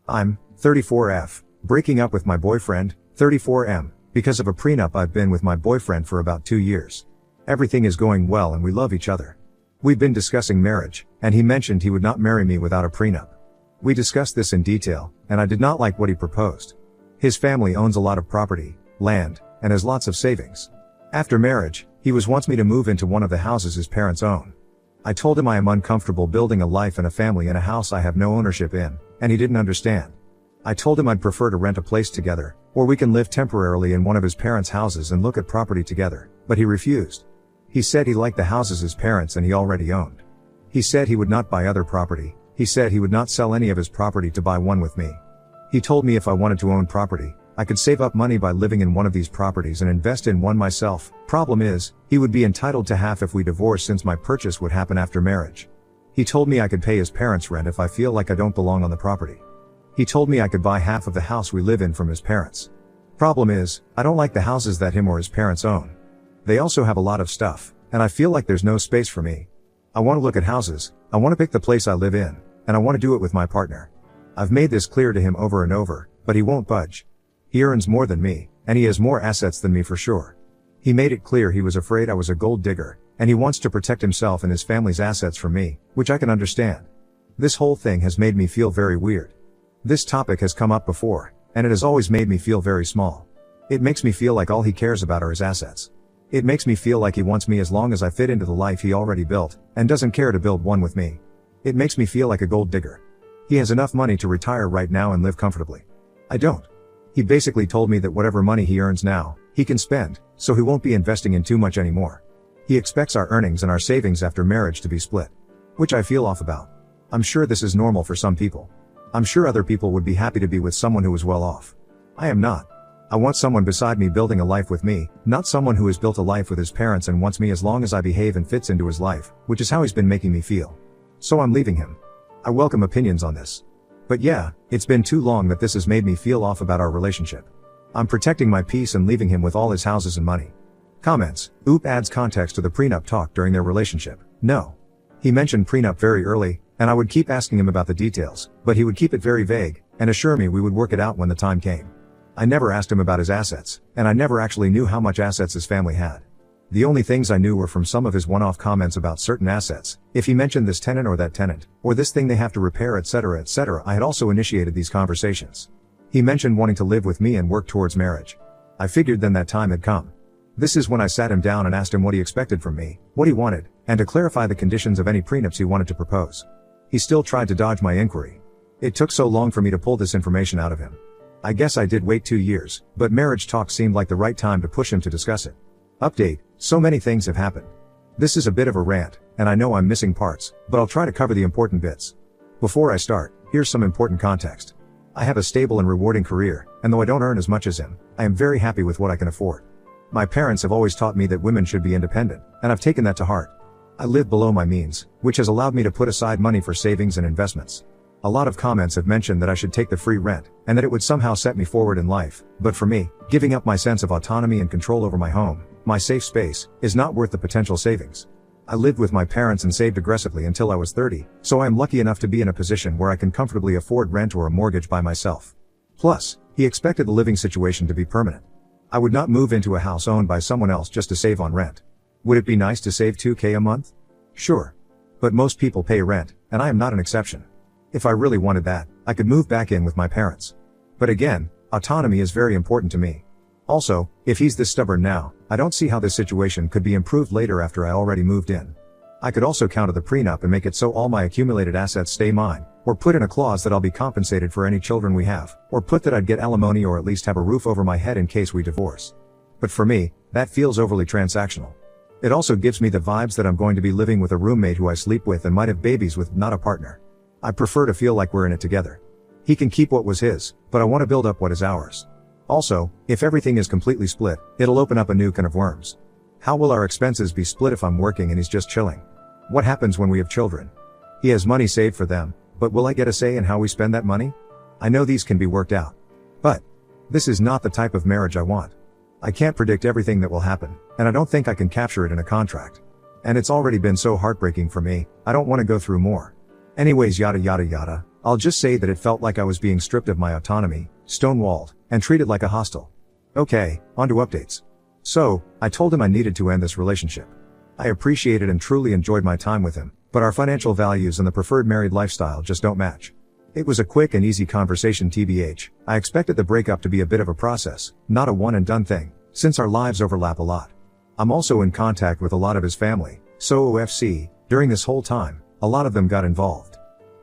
I'm 34F, breaking up with my boyfriend, 34M, because of a prenup. I've been with my boyfriend for about 2 years. Everything is going well and we love each other. We've been discussing marriage, and he mentioned he would not marry me without a prenup. We discussed this in detail, and I did not like what he proposed. His family owns a lot of property, land, and has lots of savings. After marriage, he wants me to move into one of the houses his parents own. I told him I am uncomfortable building a life and a family in a house I have no ownership in, and he didn't understand. I told him I'd prefer to rent a place together, or we can live temporarily in one of his parents' houses and look at property together, but he refused. He said he liked the houses his parents and he already owned. He said he would not buy other property. He said he would not sell any of his property to buy one with me. He told me if I wanted to own property, I could save up money by living in one of these properties and invest in one myself. Problem is, he would be entitled to half if we divorce since my purchase would happen after marriage. He told me I could pay his parents' rent if I feel like I don't belong on the property. He told me I could buy half of the house we live in from his parents. Problem is, I don't like the houses that him or his parents own. They also have a lot of stuff, and I feel like there's no space for me. I want to look at houses, I want to pick the place I live in, and I want to do it with my partner. I've made this clear to him over and over, but he won't budge. He earns more than me, and he has more assets than me for sure. He made it clear he was afraid I was a gold digger, and he wants to protect himself and his family's assets from me, which I can understand. This whole thing has made me feel very weird. This topic has come up before, and it has always made me feel very small. It makes me feel like all he cares about are his assets. It makes me feel like he wants me as long as I fit into the life he already built, and doesn't care to build one with me. It makes me feel like a gold digger. He has enough money to retire right now and live comfortably. I don't. He basically told me that whatever money he earns now, he can spend, so he won't be investing in too much anymore. He expects our earnings and our savings after marriage to be split. Which I feel off about. I'm sure this is normal for some people. I'm sure other people would be happy to be with someone who is well off. I am not. I want someone beside me building a life with me, not someone who has built a life with his parents and wants me as long as I behave and fits into his life, which is how he's been making me feel. So I'm leaving him. I welcome opinions on this. But yeah, it's been too long that this has made me feel off about our relationship. I'm protecting my peace and leaving him with all his houses and money. Comments. Oop adds context to the prenup talk during their relationship. No. He mentioned prenup very early, and I would keep asking him about the details, but he would keep it very vague, and assure me we would work it out when the time came. I never asked him about his assets, and I never actually knew how much assets his family had. The only things I knew were from some of his one-off comments about certain assets, if he mentioned this tenant or that tenant, or this thing they have to repair, etc., etc. I had also initiated these conversations. He mentioned wanting to live with me and work towards marriage. I figured then that time had come. This is when I sat him down and asked him what he expected from me, what he wanted, and to clarify the conditions of any prenups he wanted to propose. He still tried to dodge my inquiry. It took so long for me to pull this information out of him. I guess I did wait 2 years, but marriage talk seemed like the right time to push him to discuss it. Update, so many things have happened. This is a bit of a rant, and I know I'm missing parts, but I'll try to cover the important bits. Before I start, here's some important context. I have a stable and rewarding career, and though I don't earn as much as him, I am very happy with what I can afford. My parents have always taught me that women should be independent, and I've taken that to heart. I live below my means, which has allowed me to put aside money for savings and investments. A lot of comments have mentioned that I should take the free rent, and that it would somehow set me forward in life, but for me, giving up my sense of autonomy and control over my home, my safe space, is not worth the potential savings. I lived with my parents and saved aggressively until I was 30, so I am lucky enough to be in a position where I can comfortably afford rent or a mortgage by myself. Plus, he expected the living situation to be permanent. I would not move into a house owned by someone else just to save on rent. Would it be nice to save $2,000 a month? Sure. But most people pay rent, and I am not an exception. If I really wanted that, I could move back in with my parents. But again, autonomy is very important to me. Also, if he's this stubborn now, I don't see how this situation could be improved later after I already moved in. I could also counter the prenup and make it so all my accumulated assets stay mine, or put in a clause that I'll be compensated for any children we have, or put that I'd get alimony or at least have a roof over my head in case we divorce. But for me, that feels overly transactional. It also gives me the vibes that I'm going to be living with a roommate who I sleep with and might have babies with, not a partner. I prefer to feel like we're in it together. He can keep what was his, but I want to build up what is ours. Also, if everything is completely split, it'll open up a new can of worms. How will our expenses be split if I'm working and he's just chilling? What happens when we have children? He has money saved for them, but will I get a say in how we spend that money? I know these can be worked out. But this is not the type of marriage I want. I can't predict everything that will happen, and I don't think I can capture it in a contract. And it's already been so heartbreaking for me, I don't want to go through more. Anyways, yada yada yada. I'll just say that it felt like I was being stripped of my autonomy, stonewalled, and treated like a hostile. Okay, on to updates. So, I told him I needed to end this relationship. I appreciated and truly enjoyed my time with him, but our financial values and the preferred married lifestyle just don't match. It was a quick and easy conversation TBH. I expected the breakup to be a bit of a process, not a one and done thing, since our lives overlap a lot. I'm also in contact with a lot of his family, so OFC, during this whole time, a lot of them got involved.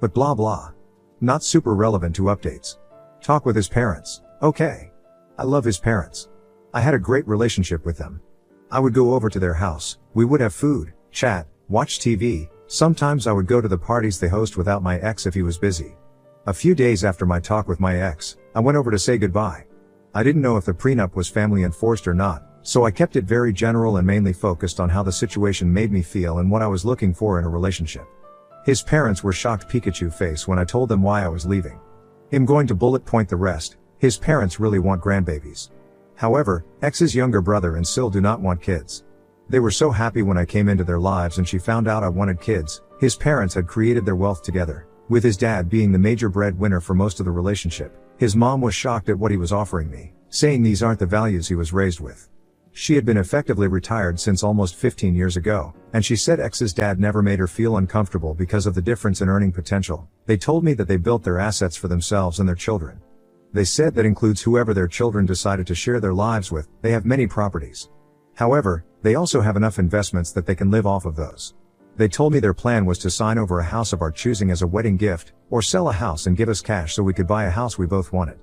But blah blah. Not super relevant to updates. Talk with his parents. Okay. I love his parents. I had a great relationship with them. I would go over to their house, we would have food, chat, watch TV, sometimes I would go to the parties they host without my ex if he was busy. A few days after my talk with my ex, I went over to say goodbye. I didn't know if the prenup was family enforced or not, so I kept it very general and mainly focused on how the situation made me feel and what I was looking for in a relationship. His parents were shocked Pikachu face when I told them why I was leaving. I'm going to bullet point the rest. His parents really want grandbabies. However, ex's younger brother and Sil do not want kids. They were so happy when I came into their lives and she found out I wanted kids. His parents had created their wealth together, with his dad being the major breadwinner for most of the relationship. His mom was shocked at what he was offering me, saying these aren't the values he was raised with. She had been effectively retired since almost 15 years ago, and she said ex's dad never made her feel uncomfortable because of the difference in earning potential. They told me that they built their assets for themselves and their children. They said that includes whoever their children decided to share their lives with. They have many properties. However, they also have enough investments that they can live off of those. They told me their plan was to sign over a house of our choosing as a wedding gift, or sell a house and give us cash so we could buy a house we both wanted.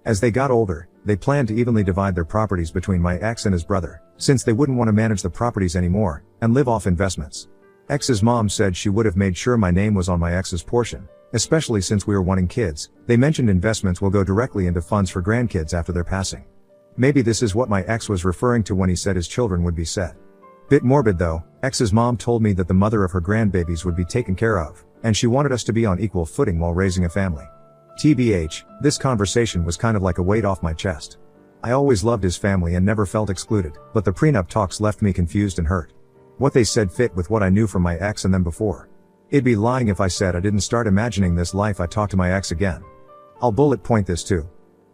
As they got older, they planned to evenly divide their properties between my ex and his brother, since they wouldn't want to manage the properties anymore, and live off investments. Ex's mom said she would have made sure my name was on my ex's portion, especially since we were wanting kids. They mentioned investments will go directly into funds for grandkids after their passing. Maybe this is what my ex was referring to when he said his children would be set. Bit morbid though, ex's mom told me that the mother of her grandbabies would be taken care of, and she wanted us to be on equal footing while raising a family. TBH, this conversation was kind of like a weight off my chest. I always loved his family and never felt excluded, but the prenup talks left me confused and hurt. What they said fit with what I knew from my ex and them before. It'd be lying if I said I didn't start imagining this life I talked to my ex again. I'll bullet point this too.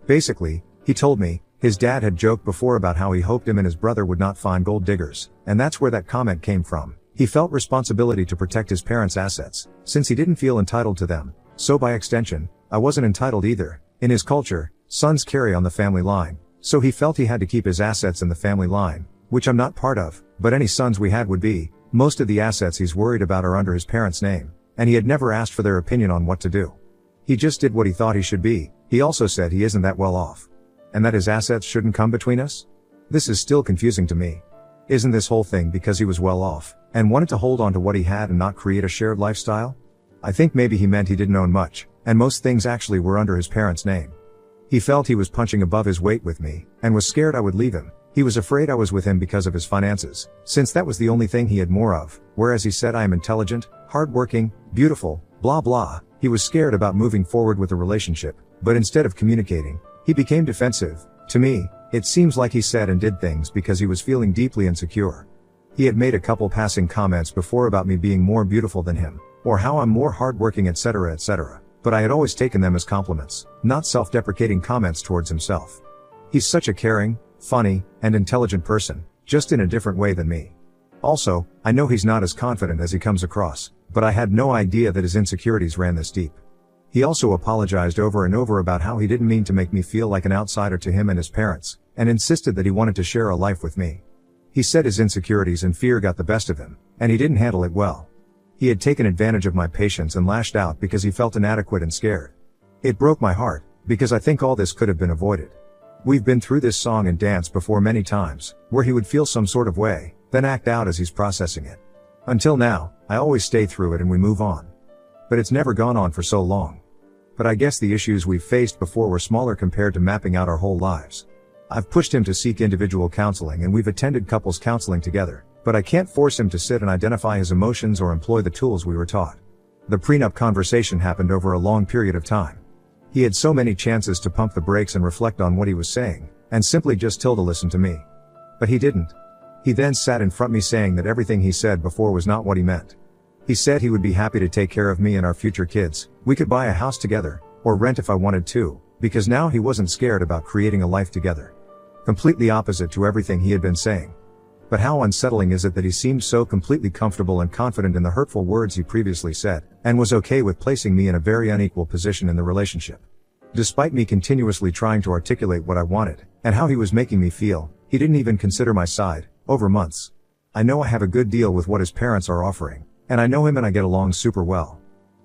Basically, he told me, his dad had joked before about how he hoped him and his brother would not find gold diggers, and that's where that comment came from. He felt responsibility to protect his parents' assets, since he didn't feel entitled to them, so by extension, I wasn't entitled either. In his culture, sons carry on the family line, so he felt he had to keep his assets in the family line, which I'm not part of, but any sons we had would be. Most of the assets he's worried about are under his parents' name, and he had never asked for their opinion on what to do. He just did what he thought he should be. He also said he isn't that well off, and that his assets shouldn't come between us? This is still confusing to me. Isn't this whole thing because he was well off, and wanted to hold on to what he had and not create a shared lifestyle? I think maybe he meant he didn't own much, and most things actually were under his parents' name. He felt he was punching above his weight with me, and was scared I would leave him. He was afraid I was with him because of his finances, since that was the only thing he had more of, whereas he said I am intelligent, hardworking, beautiful, blah blah. He was scared about moving forward with the relationship, but instead of communicating, he became defensive. To me, it seems like he said and did things because he was feeling deeply insecure. He had made a couple passing comments before about me being more beautiful than him, or how I'm more hardworking, etc., etc., but I had always taken them as compliments, not self-deprecating comments towards himself. He's such a caring, funny, and intelligent person, just in a different way than me. Also, I know he's not as confident as he comes across, but I had no idea that his insecurities ran this deep. He also apologized over and over about how he didn't mean to make me feel like an outsider to him and his parents, and insisted that he wanted to share a life with me. He said his insecurities and fear got the best of him, and he didn't handle it well. He had taken advantage of my patience and lashed out because he felt inadequate and scared. It broke my heart, because I think all this could have been avoided. We've been through this song and dance before many times, where he would feel some sort of way, then act out as he's processing it. Until now, I always stay through it and we move on. But it's never gone on for so long. But I guess the issues we've faced before were smaller compared to mapping out our whole lives. I've pushed him to seek individual counseling and we've attended couples counseling together, but I can't force him to sit and identify his emotions or employ the tools we were taught. The prenup conversation happened over a long period of time. He had so many chances to pump the brakes and reflect on what he was saying, and simply just to listen to me. But he didn't. He then sat in front of me saying that everything he said before was not what he meant. He said he would be happy to take care of me and our future kids. We could buy a house together, or rent if I wanted to, because now he wasn't scared about creating a life together. Completely opposite to everything he had been saying. But how unsettling is it that he seemed so completely comfortable and confident in the hurtful words he previously said, and was okay with placing me in a very unequal position in the relationship. Despite me continuously trying to articulate what I wanted, and how he was making me feel, he didn't even consider my side, over months. I know I have a good deal with what his parents are offering, and I know him and I get along super well.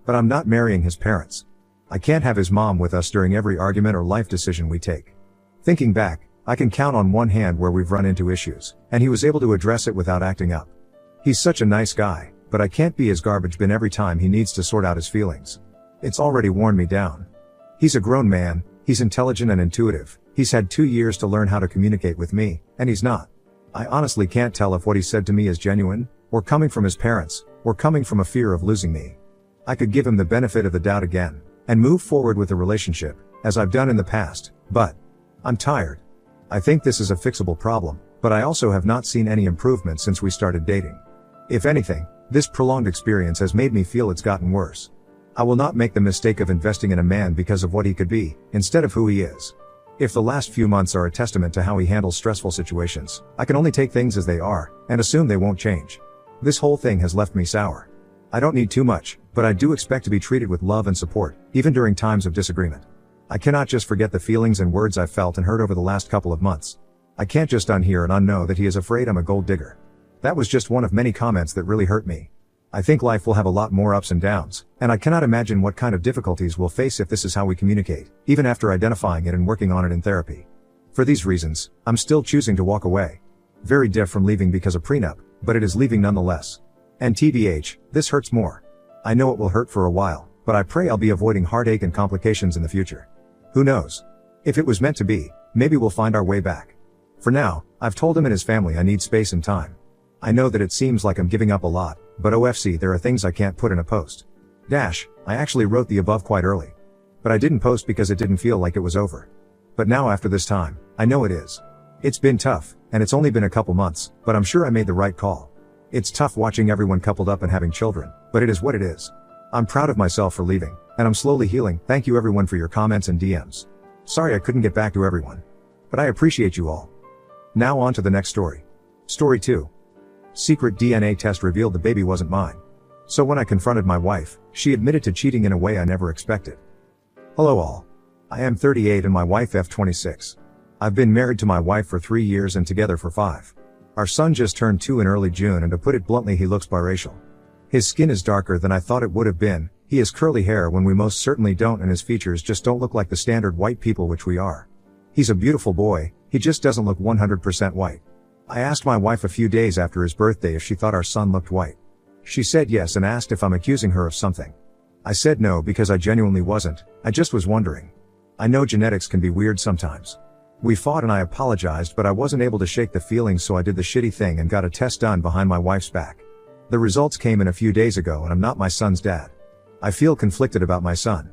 But I'm not marrying his parents. I can't have his mom with us during every argument or life decision we take. Thinking back, I can count on one hand where we've run into issues, and he was able to address it without acting up. He's such a nice guy, but I can't be his garbage bin every time he needs to sort out his feelings. It's already worn me down. He's a grown man, he's intelligent and intuitive, he's had 2 years to learn how to communicate with me, and he's not. I honestly can't tell if what he said to me is genuine, or coming from his parents, or coming from a fear of losing me. I could give him the benefit of the doubt again, and move forward with the relationship, as I've done in the past, but I'm tired. I think this is a fixable problem, but I also have not seen any improvement since we started dating. If anything, this prolonged experience has made me feel it's gotten worse. I will not make the mistake of investing in a man because of what he could be, instead of who he is. If the last few months are a testament to how he handles stressful situations, I can only take things as they are, and assume they won't change. This whole thing has left me sour. I don't need too much, but I do expect to be treated with love and support, even during times of disagreement. I cannot just forget the feelings and words I've felt and heard over the last couple of months. I can't just unhear and unknow that he is afraid I'm a gold digger. That was just one of many comments that really hurt me. I think life will have a lot more ups and downs, and I cannot imagine what kind of difficulties we'll face if this is how we communicate, even after identifying it and working on it in therapy. For these reasons, I'm still choosing to walk away. Very diff from leaving because of prenup, but it is leaving nonetheless. And TBH, this hurts more. I know it will hurt for a while, but I pray I'll be avoiding heartache and complications in the future. Who knows? If it was meant to be, maybe we'll find our way back. For now, I've told him and his family I need space and time. I know that it seems like I'm giving up a lot, but OFC there are things I can't put in a post. I actually wrote the above quite early. But I didn't post because it didn't feel like it was over. But now after this time, I know it is. It's been tough, and it's only been a couple months, but I'm sure I made the right call. It's tough watching everyone coupled up and having children, but it is what it is. I'm proud of myself for leaving, and I'm slowly healing. Thank you everyone for your comments and DMs. Sorry I couldn't get back to everyone. But I appreciate you all. Now on to the next story. Story 2. Secret DNA test revealed the baby wasn't mine. So when I confronted my wife, she admitted to cheating in a way I never expected. Hello all. I am 38 and my wife F26. I've been married to my wife for 3 years and together for 5. Our son just turned 2 in early June, and to put it bluntly, he looks biracial. His skin is darker than I thought it would have been, he has curly hair when we most certainly don't, and his features just don't look like the standard white people which we are. He's a beautiful boy, he just doesn't look 100% white. I asked my wife a few days after his birthday if she thought our son looked white. She said yes and asked if I'm accusing her of something. I said no because I genuinely wasn't, I just was wondering. I know genetics can be weird sometimes. We fought and I apologized, but I wasn't able to shake the feelings, so I did the shitty thing and got a test done behind my wife's back. The results came in a few days ago and I'm not my son's dad. I feel conflicted about my son.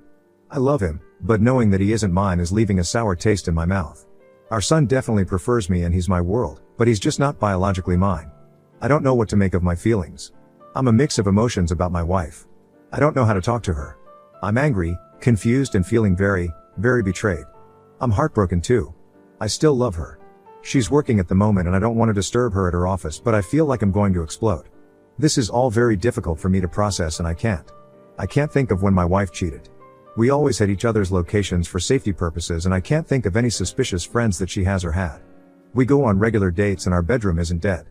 I love him, but knowing that he isn't mine is leaving a sour taste in my mouth. Our son definitely prefers me and he's my world, but he's just not biologically mine. I don't know what to make of my feelings. I'm a mix of emotions about my wife. I don't know how to talk to her. I'm angry, confused and feeling very, very betrayed. I'm heartbroken too. I still love her. She's working at the moment and I don't want to disturb her at her office, but I feel like I'm going to explode. This is all very difficult for me to process and I can't think of when my wife cheated. We always had each other's locations for safety purposes and I can't think of any suspicious friends that she has or had. We go on regular dates and our bedroom isn't dead.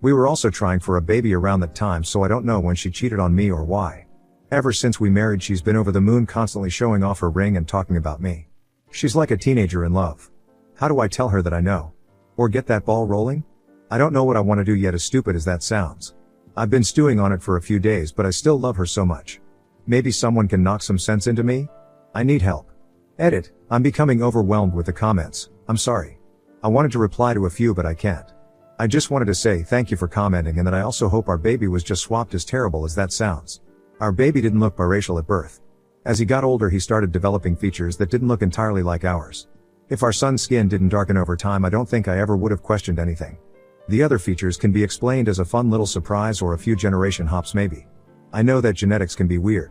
We were also trying for a baby around that time, so I don't know when she cheated on me or why. Ever since we married she's been over the moon, constantly showing off her ring and talking about me. She's like a teenager in love. How do I tell her that I know? Or get that ball rolling? I don't know what I want to do yet, as stupid as that sounds. I've been stewing on it for a few days, but I still love her so much. Maybe someone can knock some sense into me? I need help. Edit. I'm becoming overwhelmed with the comments. I'm sorry. I wanted to reply to a few but I can't. I just wanted to say thank you for commenting and that I also hope our baby was just swapped, as terrible as that sounds. Our baby didn't look biracial at birth. As he got older he started developing features that didn't look entirely like ours. If our son's skin didn't darken over time, I don't think I ever would have questioned anything. The other features can be explained as a fun little surprise or a few generation hops maybe. I know that genetics can be weird.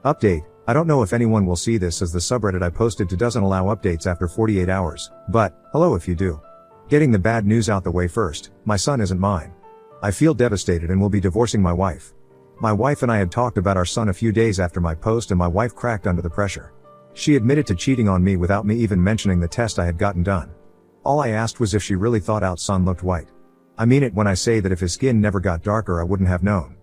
Update, I don't know if anyone will see this as the subreddit I posted to doesn't allow updates after 48 hours, but, hello if you do. Getting the bad news out the way first, my son isn't mine. I feel devastated and will be divorcing my wife. My wife and I had talked about our son a few days after my post and my wife cracked under the pressure. She admitted to cheating on me without me even mentioning the test I had gotten done. All I asked was if she really thought our son looked white. I mean it when I say that if his skin never got darker I wouldn't have known.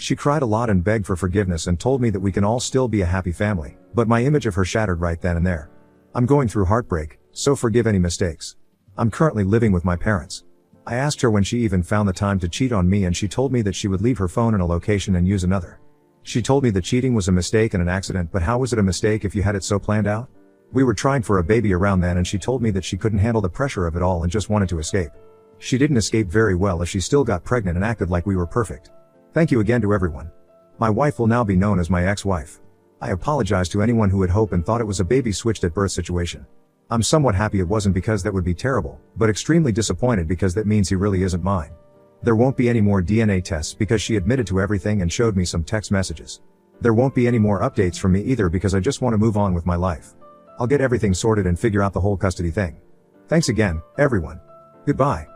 She cried a lot and begged for forgiveness and told me that we can all still be a happy family, but my image of her shattered right then and there. I'm going through heartbreak, so forgive any mistakes. I'm currently living with my parents. I asked her when she even found the time to cheat on me and she told me that she would leave her phone in a location and use another. She told me that cheating was a mistake and an accident, but how was it a mistake if you had it so planned out? We were trying for a baby around then and she told me that she couldn't handle the pressure of it all and just wanted to escape. She didn't escape very well as she still got pregnant and acted like we were perfect. Thank you again to everyone. My wife will now be known as my ex-wife. I apologize to anyone who had hoped and thought it was a baby switched at birth situation. I'm somewhat happy it wasn't because that would be terrible, but extremely disappointed because that means he really isn't mine. There won't be any more DNA tests because she admitted to everything and showed me some text messages. There won't be any more updates from me either because I just want to move on with my life. I'll get everything sorted and figure out the whole custody thing. Thanks again, everyone. Goodbye.